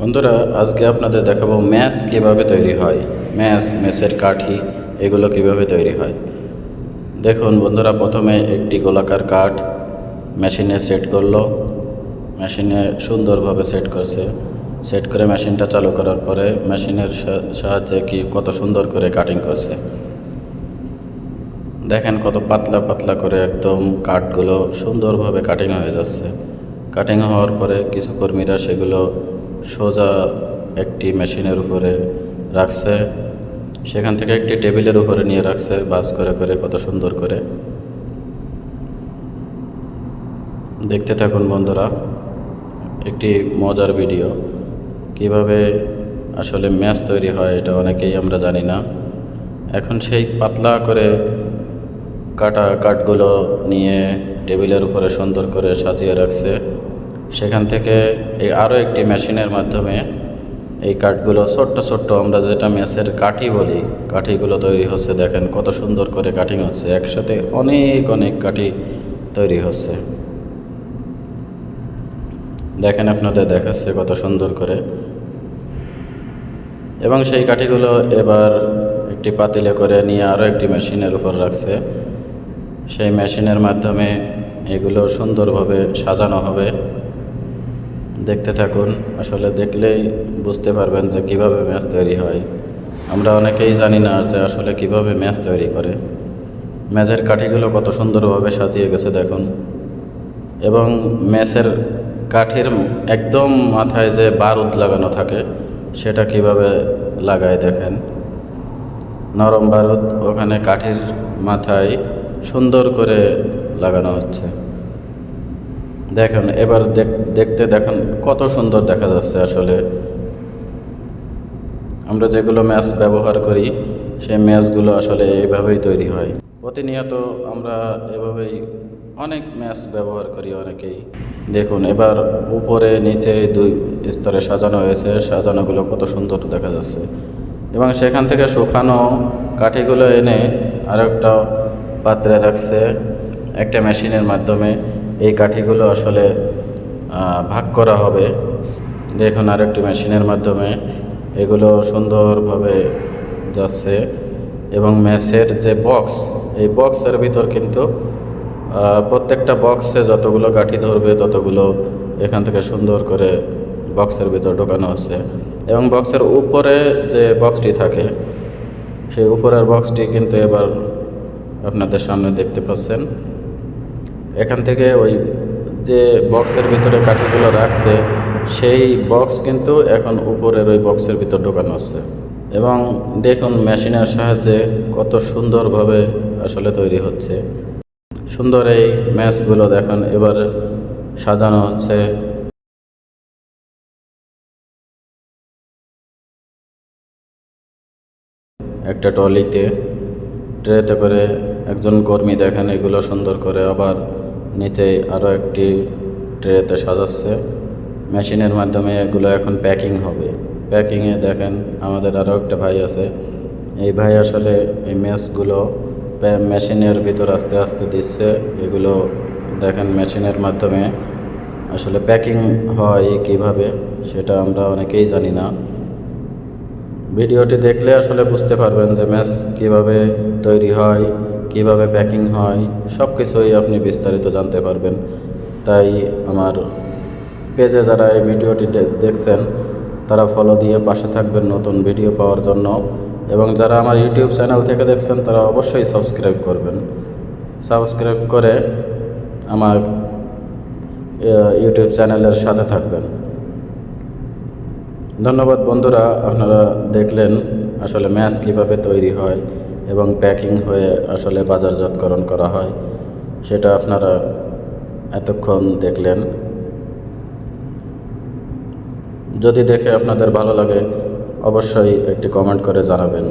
বন্ধুরা, আজকে আপনাদের দেখাবো ম্যাশ কীভাবে তৈরি হয়। মেসের কাঠি এগুলো কিভাবে তৈরি হয়। দেখুন বন্ধুরা, প্রথমে একটি গোলাকার কাঠ মেশিনে সেট করলো। মেশিনে সুন্দরভাবে সেট করছে। সেট করে মেশিনটা চালু করার পরে মেশিনের সাহায্যে কত সুন্দর করে কাটিং করছে। দেখেন কত পাতলা পাতলা করে একদম কাঠগুলো সুন্দরভাবে কাটিং হয়ে যাচ্ছে। কাটিং হওয়ার পরে কিছু কর্মীরা সেগুলো সোজা একটি মেশিনের উপরে রাখছে, সেখান থেকে একটি টেবিলের উপরে নিয়ে রাখছে বাস করে করে কত সুন্দর করে। দেখতে থাকুন বন্ধুরা, একটি মজার ভিডিও। কিভাবে আসলে ম্যাশ তৈরি হয় এটা অনেকেই আমরা জানি না। এখন সেই পাতলা করে কাটা কাঠগুলো নিয়ে টেবিলের উপরে সুন্দর করে সাজিয়ে রাখছে। সেখান থেকে এই আরও একটি মেশিনের মাধ্যমে এই কাঠগুলো ছোট্ট ছোট্ট, আমরা যেটা মেসের কাঠি বলি, কাঠিগুলো তৈরি হচ্ছে। দেখেন কত সুন্দর করে কাটিং হচ্ছে, একসাথে অনেক অনেক কাঠি তৈরি হচ্ছে। দেখেন আপনাদের দেখাচ্ছে কত সুন্দর করে। এবং সেই কাঠিগুলো এবার একটি পাতিলে করে নিয়ে আরও একটি মেশিনের উপর রাখছে। সেই মেশিনের মাধ্যমে এগুলো সুন্দরভাবে সাজানো হবে। দেখতে থাকুন, আসলে দেখলেই বুঝতে পারবেন যে কিভাবে ম্যাশ তৈরি হয়। আমরা অনেকেই জানি না যে আসলে কিভাবে ম্যাশ তৈরি করে। ম্যাচের কাঠিগুলো কত সুন্দরভাবে সাজিয়ে গেছে দেখুন। এবং ম্যাচের কাঠির একদম মাথায় যে বারুদ লাগানো থাকে সেটা কিভাবে লাগায় দেখেন। নরম বারুদ ওখানে কাঠির মাথায় সুন্দর করে লাগানো হচ্ছে। দেখুন এবার দেখতে দেখুন কত সুন্দর দেখা যাচ্ছে। আসলে আমরা যেগুলো ম্যাচ ব্যবহার করি সেই ম্যাচগুলো আসলে এইভাবেই তৈরি হয়। প্রতিনিয়ত আমরা এভাবেই অনেক ম্যাচ ব্যবহার করি অনেকেই। দেখুন এবার উপরে নিচে দুই স্তরে সাজানো হয়েছে, সাজানোগুলো কত সুন্দর দেখা যাচ্ছে। এবং সেখান থেকে শুকানো কাঠিগুলো এনে আরেকটা পাত্রে রাখছে একটা মেশিনের মাধ্যমে। এই কাঠিগুলো আসলে ভাগ করা হবে। দেখুন আরেকটি মেশিনের মাধ্যমে এগুলো সুন্দরভাবে যাচ্ছে। এবং ম্যাচের যে বক্স, এই বক্সের ভিতর কিন্তু প্রত্যেকটা বক্সে যতগুলো কাঠি ধরবে ততগুলো এখান থেকে সুন্দর করে বক্সের ভিতর ঢোকানো হচ্ছে। এবং বক্সের উপরে যে বক্সটি থাকে সেই উপরের বক্সটি কিন্তু এবার আপনাদের সামনে দেখতে পাচ্ছেন। এখান থেকে ওই যে বক্সের ভিতরে কাঠিগুলো রাখছে সেই বক্স কিন্তু এখন উপরের ওই বক্সের ভিতর ঢোকানো হচ্ছে। এবং দেখুন মেশিনের সাহায্যে কত সুন্দরভাবে আসলে তৈরি হচ্ছে। সুন্দর এই ম্যাচগুলো দেখুন এবার সাজানো হচ্ছে। একটা ট্রেতে করে একজন কর্মী দেখেন এগুলো সুন্দর করে আবার নিচে আরও একটি ট্রেতে সাজাচ্ছে। মেশিনের মাধ্যমে এগুলো এখন প্যাকিং হবে। প্যাকিংয়ে দেখেন আমাদের আরও একটা ভাই আছে। এই ভাই আসলে এই ম্যাচগুলো মেশিনের ভিতর আস্তে আস্তে দিচ্ছে। এগুলো দেখেন মেশিনের মাধ্যমে আসলে প্যাকিং হয় কিভাবে সেটা আমরা অনেকেই জানি না। ভিডিওটি দেখলে আসলে বুঝতে পারবেন যে ম্যাচ কিভাবে তৈরি হয়, কিভাবে প্যাকিং হয়, সব কিছুই আপনি বিস্তারিত জানতে পারবেন। তাই আমার পেজে যারা এই ভিডিওটি দেখছেন তারা ফলো দিয়ে পাশে থাকবেন নতুন ভিডিও পাওয়ার জন্য। এবং যারা আমার ইউটিউব চ্যানেল থেকে দেখছেন তারা অবশ্যই সাবস্ক্রাইব করবেন। সাবস্ক্রাইব করে আমার ইউটিউব চ্যানেলের সাথে থাকবেন। ধন্যবাদ বন্ধুরা, আপনারা দেখলেন আসলে ম্যাচ কীভাবে তৈরি হয় এবং প্যাকিং হয়ে আসলে বাজারজাতকরণ করা হয় সেটা আপনারা এতক্ষণ দেখলেন। যদি দেখে আপনাদের ভালো লাগে অবশ্যই একটি কমেন্ট করে জানাবেন।